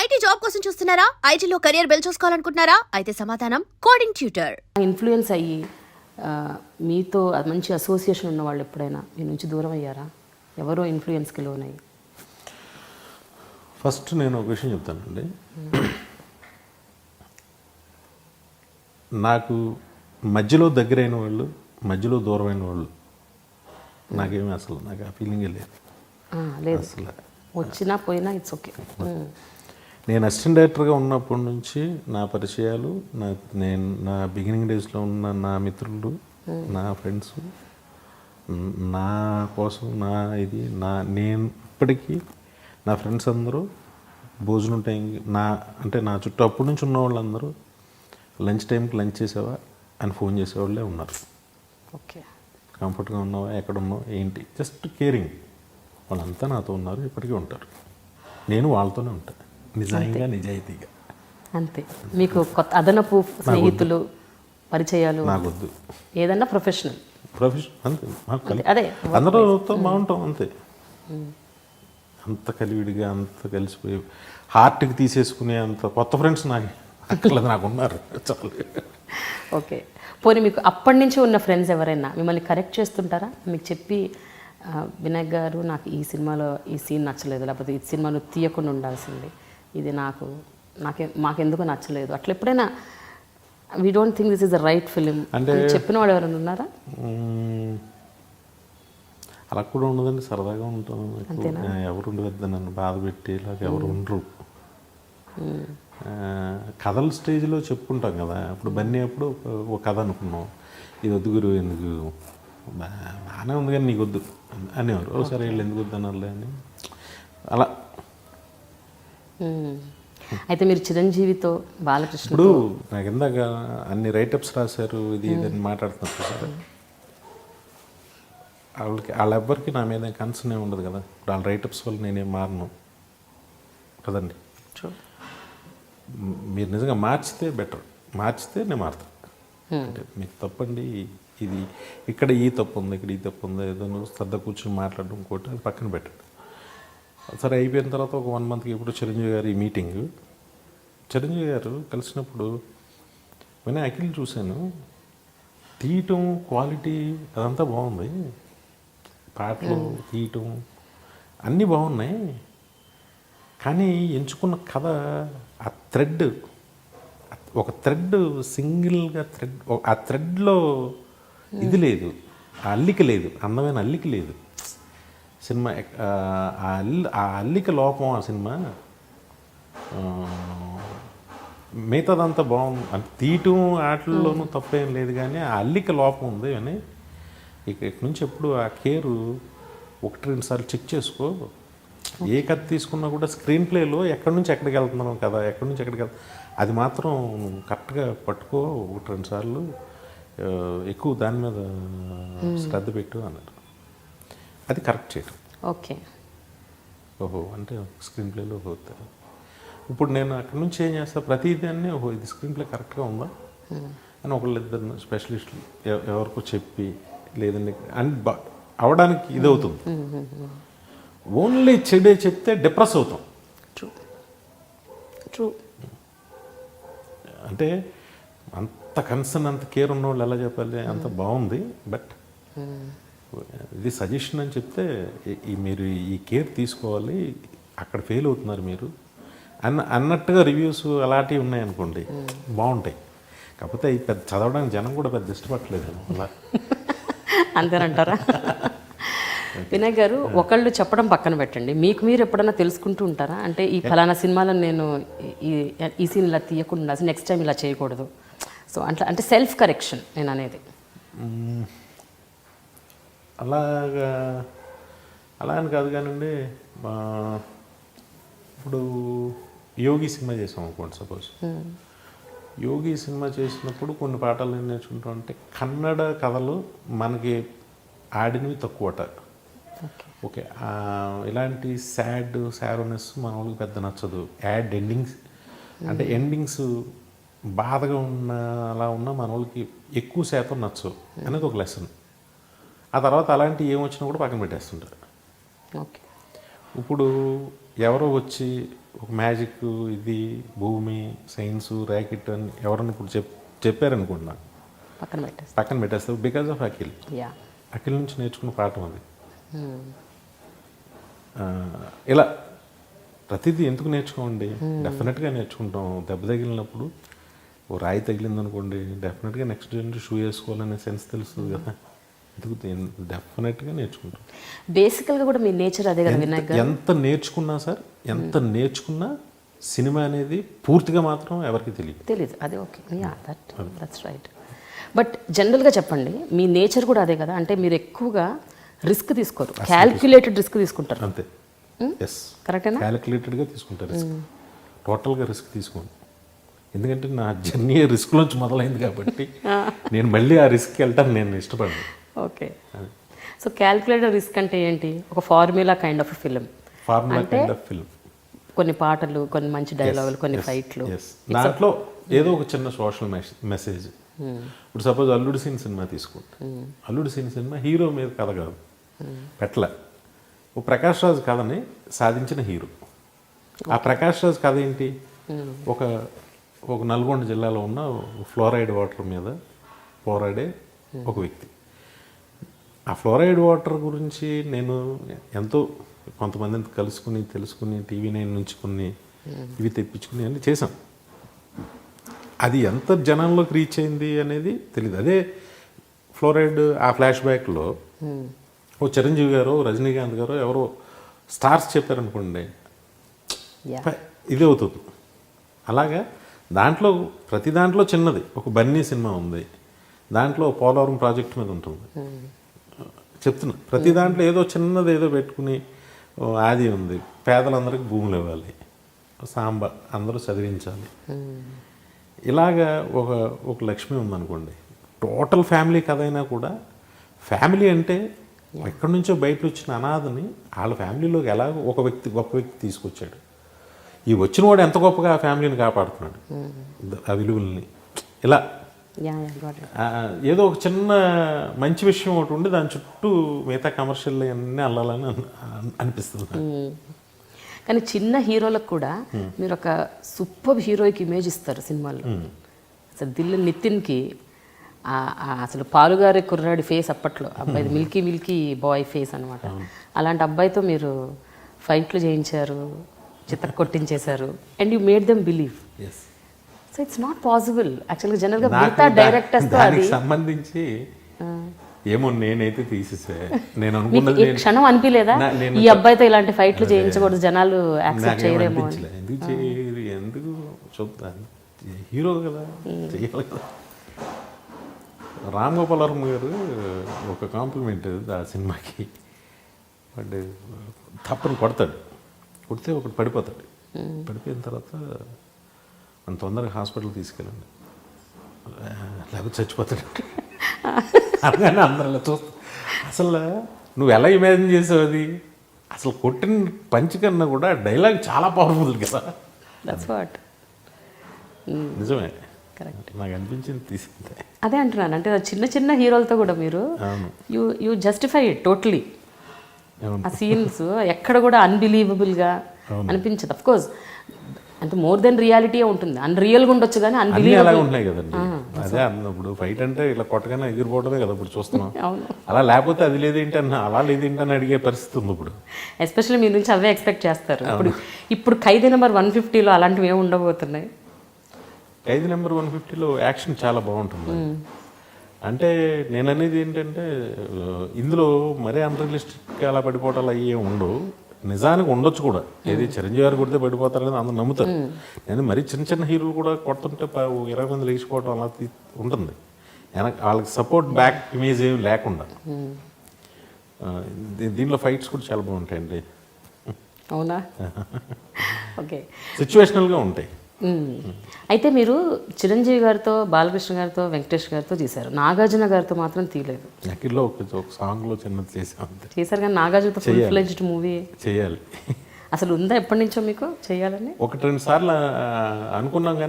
IT job కోసం చూస్తున్నారా? ఐటీలో కెరియర్ బిల్డ్ చూసుకోవాలనుకుంటున్నారా? అయితే సమాధానం కోడింగ్ ట్యూటర్. ఇన్ఫ్లుయెన్స్ అయ్యి మీతో మంచి అసోసియేషన్ ఉన్న వాళ్ళు ఎప్పుడైనా మీ నుంచి దూరం అయ్యారా? ఎవరో ఇన్ఫ్లుయెన్స్కి లోనయ్యి? ఫస్ట్ నేను ఒక విషయం చెప్తానండి. నాకు మధ్యలో దగ్గరైన వాళ్ళు, మధ్యలో దూరమైన వాళ్ళు నాకేమీ అసలు నాకు ఆ ఫీలింగే లేదు. లేదు, అసలు వచ్చినా పోయినా ఇట్స్ ఓకే. నేను అసిస్టెంట్ డైరెక్టర్గా ఉన్నప్పటి నుంచి నా పరిచయాలు, నా బిగినింగ్ డేస్లో ఉన్న నా మిత్రులు, నా ఫ్రెండ్స్, నా కోసం నేను ఇప్పటికీ నా ఫ్రెండ్స్ అందరూ భోజనం టైంకి నా చుట్టూ అప్పటి నుంచి ఉన్న వాళ్ళందరూ లంచ్ టైంకి లంచ్ చేసావా అని ఫోన్ చేసేవాళ్ళే ఉన్నారు. ఓకే, కంఫర్ట్గా ఉన్నావా, ఎక్కడ ఉన్నావు, ఏంటి, జస్ట్ కేరింగ్. వాళ్ళంతా నాతో ఉన్నారు, ఇప్పటికీ ఉంటారు. నేను వాళ్ళతోనే ఉంటాను, నిజాయితీగా. అంతే. మీకు కొత్త అదనపు స్నేహితులు, పరిచయాలు నాకొద్దు. ఏదన్నా ప్రొఫెషనల్ అంతే, అదే అందరితో బాగుంటాం అంతే. అంత కలివిడిగా, అంత కలిసిపోయి హార్ట్కి తీసేసుకునే అంత కొత్త ఫ్రెండ్స్ నాకు ఉన్నారు చాలు. ఓకే. పోనీ మీకు అప్పటి నుంచి ఉన్న ఫ్రెండ్స్ ఎవరైనా మిమ్మల్ని కరెక్ట్ చేస్తుంటారా? మీకు చెప్పి వినాయక్ గారు, నాకు ఈ సినిమాలో ఈ సీన్ నచ్చలేదు, లేకపోతే ఈ సినిమాలో తీయకుండా ఉండాల్సింది, ఇది మాకెందుకు నచ్చలేదు, అట్లా ఎప్పుడైనా we don't think this is the right film అంటే చెప్పిన వాడు ఎవరైనా ఉన్నారా? అలా కూడా ఉండదండి, సరదాగా ఉంటాను. ఎవరు ఉండవద్దు నన్ను బాధ పెట్టి ఇలాగ ఎవరు ఉండరు. కథల స్టేజ్లో చెప్పుకుంటాం కదా, ఇప్పుడు బన్నీ అప్పుడు ఒక కథ అనుకున్నాం, ఇది వద్దు గురు, ఎందుకు బాగానే ఉంది కానీ నీకు వద్దు అనేవారు. ఒకసారి వీళ్ళు ఎందుకు వద్దు అన్నారులే అని అలా. అయితే మీరు చిరంజీవితో, బాలకృష్ణ, ఇప్పుడు నాకు ఇందాక అన్ని రైటప్స్ రాశారు, ఇది అని మాట్లాడుతున్నారు సార్. వాళ్ళెవ్వరికి నా మీద కన్సర్న్ ఉండదు కదా. ఇప్పుడు వాళ్ళ రైటప్స్ వల్ల నేనేం మారను కదండి. మీరు నిజంగా మార్చితే బెటర్, మార్చితే నేను మారుతాను. అంటే మీకు తప్పండి, ఇది ఇక్కడ ఈ తప్పు ఉంది, ఇక్కడ ఈ తప్పు ఉంది, ఏదో నువ్వు శ్రద్ధ కూర్చొని మాట్లాడడం ఇంకోటి, అది పక్కన పెట్టండి. సరే అయిపోయిన తర్వాత ఒక 1 monthకి ఇప్పుడు చిరంజీవి గారు ఈ మీటింగ్, చిరంజీవి గారు కలిసినప్పుడు నేను అఖిల్ చూశాను, తీయటం క్వాలిటీ అదంతా బాగుంది, పాటలు తీయటం అన్నీ బాగున్నాయి, కానీ ఎంచుకున్న కథ ఆ థ్రెడ్, ఒక థ్రెడ్ సింగిల్గా ఆ థ్రెడ్లో ఇది లేదు, ఆ అల్లిక లేదు, అందమైన అల్లిక లేదు సినిమా. ఆ అల్లిక లోపం ఆ సినిమా. మిగతాదంతా బాగుంది అంటే తీయటం ఆటల్లోనూ తప్పేం లేదు, కానీ ఆ అల్లిక లోపం ఉంది అని. ఇక్కడి నుంచి ఎప్పుడు ఆ కేరు 1-2 సార్లు చెక్ చేసుకో. ఏ కథ తీసుకున్నా కూడా స్క్రీన్ ప్లేలో ఎక్కడి నుంచి ఎక్కడికి వెళ్తున్నాను కదా, ఎక్కడి నుంచి ఎక్కడికి అది మాత్రం కరెక్ట్గా పట్టుకో, 1-2 సార్లు ఎక్కువ దాని మీద శ్రద్ధ పెట్టు అన్నారు. అది కరెక్ట్ చేయటం. ఓకే, ఓహో అంటే స్క్రీన్ ప్లేలో పోతారు. ఇప్పుడు నేను అక్కడి నుంచి ఏం చేస్తా, ప్రతిదాన్ని ఓహో ఇది స్క్రీన్ ప్లే కరెక్ట్గా ఉందా అని ఒకళ్ళిద్దరు స్పెషలిస్టులు ఎవరికో చెప్పి, లేదండి అని అవడానికి ఇది అవుతుంది. ఓన్లీ చెడే చెప్తే డిప్రెస్ అవుతాం. ట్రూ. అంటే అంత కన్సర్న్, అంత కేర్ ఉన్న వాళ్ళు ఎలా చెప్పాలి, అంత బాగుంది, బట్ ఇది సజెషన్ అని చెప్తే మీరు ఈ కేర్ తీసుకోవాలి, అక్కడ ఫెయిల్ అవుతున్నారు మీరు అన్నట్టుగా రివ్యూస్ అలాంటివి ఉన్నాయనుకోండి, బాగుంటాయి. కాకపోతే ఈ పెద్ద చదవడానికి జనం కూడా పెద్ద ఇష్టపడలేదు అలా. అంతేనంటారా? వినాయక్ గారు, ఒకళ్ళు చెప్పడం పక్కన పెట్టండి, మీకు మీరు ఎప్పుడైనా తెలుసుకుంటూ ఉంటారా? అంటే ఈ ఫలానా సినిమాలో నేను ఈ సీన్ ఇలా తీయకుండా నెక్స్ట్ టైం ఇలా చేయకూడదు, సో అట్లా అంటే సెల్ఫ్ కరెక్షన్ నేను అనేది. అలా అని కాదు కానండి. ఇప్పుడు యోగి సినిమా చేసాం అనుకోండి, సపోజ్ యోగి సినిమా చేసినప్పుడు కొన్ని పాటలు నేను నేర్చుకుంటాం. అంటే కన్నడ కథలు మనకి ఆడినవి తక్కువట. ఓకే, ఇలాంటి సారోనెస్ మన వాళ్ళకి పెద్ద నచ్చదు. ఎండింగ్స్ అంటే ఎండింగ్స్ బాధగా అలా ఉన్న మన వాళ్ళకి ఎక్కువ శాతం నచ్చవు అనేది ఒక లెసన్. ఆ తర్వాత అలాంటివి ఏమొచ్చినా కూడా పక్కన పెట్టేస్తుంటారు. ఓకే, ఇప్పుడు ఎవరో వచ్చి ఒక మ్యాజిక్ ఇది భూమి సైన్స్ ర్యాకెట్ అని ఎవరన్నా ఇప్పుడు చెప్పారనుకోండి నాకు పక్కన పెట్టేస్తారు because of Akhil. Yeah Akhil నుంచి నేర్చుకున్న పాఠం అది. ఇలా ప్రతిదీ ఎందుకు నేర్చుకోండి, డెఫినెట్గా నేర్చుకుంటాం. దెబ్బ తగిలినప్పుడు ఓ రాయి తగిలింది అనుకోండి, డెఫినెట్గా నెక్స్ట్ డే షూ వేసుకోవాలనే సెన్స్ తెలుస్తుంది కదా, ఎందుకు డెఫినెట్గా నేర్చుకుంటాం. బేసికల్గా కూడా మీ నేచర్ అదే కదా వినాయక్ గారు. ఎంత నేర్చుకున్నా సార్, ఎంత నేర్చుకున్నా సినిమా అనేది పూర్తిగా మాత్రం ఎవరికి తెలియదు. అదే okay, yeah that's right. But జనరల్గా చెప్పండి, మీ నేచర్ కూడా అదే కదా, అంటే మీరు ఎక్కువగా రిస్క్ తీసుకోరు, క్యాల్కులేటెడ్ రిస్క్ తీసుకుంటారు. అంతే. ఎస్, కరెక్టేనా? క్యాలిక్యులేటెడ్గా తీసుకుంటారు రిస్క్, టోటల్గా రిస్క్ తీసుకోండి. ఎందుకంటే నా జర్నీ రిస్క్లోంచి మొదలైంది కాబట్టి నేను మళ్ళీ ఆ రిస్క్కి వెళ్తాను నేను ఇష్టపడను. ఓకే, సో క్యాల్కులేటెడ్ రిస్క్ అంటే ఏంటి? ఒక ఫార్ములా కైండ్ ఆఫ్ ఫిల్మ్, కొన్ని పాటలు, కొన్ని మంచి డైలాగులు, కొన్ని ఫైట్లు, దాంట్లో ఏదో ఒక చిన్న సోషల్ మెసేజ్. ఇప్పుడు సపోజ్ అల్లుడు సీన్ సినిమా తీసుకుంటే, అల్లుడు సీన్ సినిమా హీరో మీద కథ కాదు, పెట్ల ఓ ప్రకాష్ రాజ్ కథని సాధించిన హీరో. ఆ ప్రకాష్ రాజ్ కథ ఏంటి? ఒక నల్గొండ జిల్లాలో ఉన్న ఫ్లోరైడ్ వాటర్ మీద పోరాడే ఒక వ్యక్తి. ఆ ఫ్లోరైడ్ వాటర్ గురించి నేను ఎంతో కొంతమందిని కలుసుకుని తెలుసుకుని టీవీ9 నుంచి కొన్ని ఇవి తెప్పించుకుని అన్నీ చేశాం. అది ఎంత జనంలోకి రీచ్ అయింది అనేది తెలియదు. అదే ఫ్లోరైడ్ ఆ ఫ్లాష్ బ్యాక్లో ఓ చిరంజీవి గారు, రజనీకాంత్ గారు ఎవరో స్టార్స్ చెప్పారనుకోండి, ఇది అవుతుంది. అలాగా దాంట్లో ప్రతి దాంట్లో చిన్నది, ఒక బన్నీ సినిమా ఉంది, దాంట్లో పోలవరం ప్రాజెక్ట్ మీద ఉంటుంది. చెప్తున్నా, ప్రతి దాంట్లో ఏదో చిన్నది ఏదో పెట్టుకుని ఆది ఉంది, పేదలందరికీ భూములు ఇవ్వాలి, సాంబ అందరూ చదివించాలి, ఇలాగా ఒక లక్ష్మి ఉందనుకోండి. టోటల్ ఫ్యామిలీ కథ అయినా కూడా, ఫ్యామిలీ అంటే ఎక్కడి నుంచో బయట వచ్చిన అనాథని వాళ్ళ ఫ్యామిలీలోకి ఎలా గొప్ప వ్యక్తి తీసుకొచ్చాడు. ఈ వచ్చిన వాడు ఎంత గొప్పగా ఆ ఫ్యామిలీని కాపాడుతున్నాడు, ఆ విలువల్ని. ఇలా ఏదో ఒక చిన్న మంచి విషయం ఒకటి ఉండి దాని చుట్టూ మిగతా కమర్షియల్ అన్నీ అల్లాలని అనిపిస్తుంది. కానీ చిన్న హీరోలకు కూడా మీరు ఒక సూపర్ హీరోయిక్ ఇమేజ్ ఇస్తారు సినిమాల్లో. అసలు దిల్ నితిన్కి అసలు పాలుగారే కుర్రాడి ఫేస్ అప్పట్లో, అబ్బాయి మిల్కీ బాయ్ ఫేస్ అనమాట. అలాంటి అబ్బాయితో మీరు ఫైట్లు చేయించారు, చిత్త కొట్టించేశారు, and you made them believe. So it's not possible యాక్చువల్గా. జనరల్గా మిగతా డైరెక్టర్స్తో అది సంబంధించి ఏమో నేనైతే తీసేసే, నేను అనుకున్నది క్షణం అనిపించలేదా ఈ అబ్బాయితో ఇలాంటి ఫైట్లు చేయించకూడదు, జనాలు యాక్సెప్ట్ చేయరేమో? ఎందుకు చూపుతాను, హీరో కదా, చెయ్యాలి కదా. రామ్ గోపాల్ వర్మ గారు ఒక కాంప్లిమెంట్ ఆ సినిమాకి, వాడు తప్పని కొడితే ఒకటి పడిపోతాడు, పడిపోయిన తర్వాత మనం తొందరగా హాస్పిటల్ తీసుకెళ్ళండి లేకపోతే చచ్చిపోతాడు అనగానే అందరూ అలా చూస్తా. అసలు నువ్వు ఎలా ఇమాజిన్ చేసావు అది? అసలు కొట్టిన పంచి కన్నా కూడా డైలాగ్ చాలా పవర్ఫుల్ కదా. నిజమే, కరెక్ట్. నాకు అనిపించింది తీసిందే. అదే అంటున్నాను, అంటే చిన్న చిన్న హీరోలతో కూడా మీరు యూ జస్టిఫై ఇట్ టోటలీ. ఆ సీన్స్ ఎక్కడ కూడా అన్బిలీవబుల్గా అనిపించదు. అఫ్ కోర్స్ అంటే మోర్ దెన్ రియాలిటీ ఉంటుంది, అన్రియల్గా ఉండొచ్చు కానీ అన్బిలీవబుల్ ఉన్నాయి కదండి. అదే అన్నప్పుడు ఫైట్ అంటే ఇలా కొట్టగానే ఎగిరిపోవడమే కదా ఇప్పుడు చూస్తున్నాం. అలా లేకపోతే అది లేదేంటి అన్న, అలా లేదేంటి అని అడిగే పరిస్థితి ఉంది ఇప్పుడు. ఎస్పెషల్లీ మీ నుంచి అవే ఎక్స్పెక్ట్ చేస్తారు. ఇప్పుడు ఖైదీ నెంబర్ 150లో అలాంటివి ఏమి ఉండబోతున్నాయి? ఖైదీ నెంబర్ 150లో యాక్షన్ చాలా బాగుంటుంది. అంటే నేను అనేది ఏంటంటే ఇందులో మరీ అన్రియలిస్టిక్గా అలా పడిపోవటాలు అవి ఉండవు. నిజానికి ఉండొచ్చు కూడా, ఏది చిరంజీవి గారు కొడితే పడిపోతారని అందరూ నమ్ముతారు. నేను మరీ చిన్న హీరోలు కూడా కొడుతుంటే 20 మంది లేచిపోవటం అలా ఉంటుంది. వాళ్ళకి సపోర్ట్ బ్యాక్ ఇమేజ్ ఏమి లేకుండా. దీనిలో ఫైట్స్ కూడా చాలా బాగుంటాయండి. అవునా? ఓకే, సిచ్యువేషనల్గా ఉంటాయి. అయితే మీరు చిరంజీవి గారితో, బాలకృష్ణ గారితో, వెంకటేష్ గారితో చేశారు, నాగార్జున గారితో మాత్రం తీయలేదు. నకిల్లో ఒక సాంగ్లో చిన్నది చేశారు, కానీ నాగార్జునతో ఫుల్ ఫ్లెడ్జ్డ్ మూవీ చేయాలి అసలు ఉందా ఎప్పటి నుంచో మీకు చేయాలని? 1-2 సార్లు అనుకున్నాం కానీ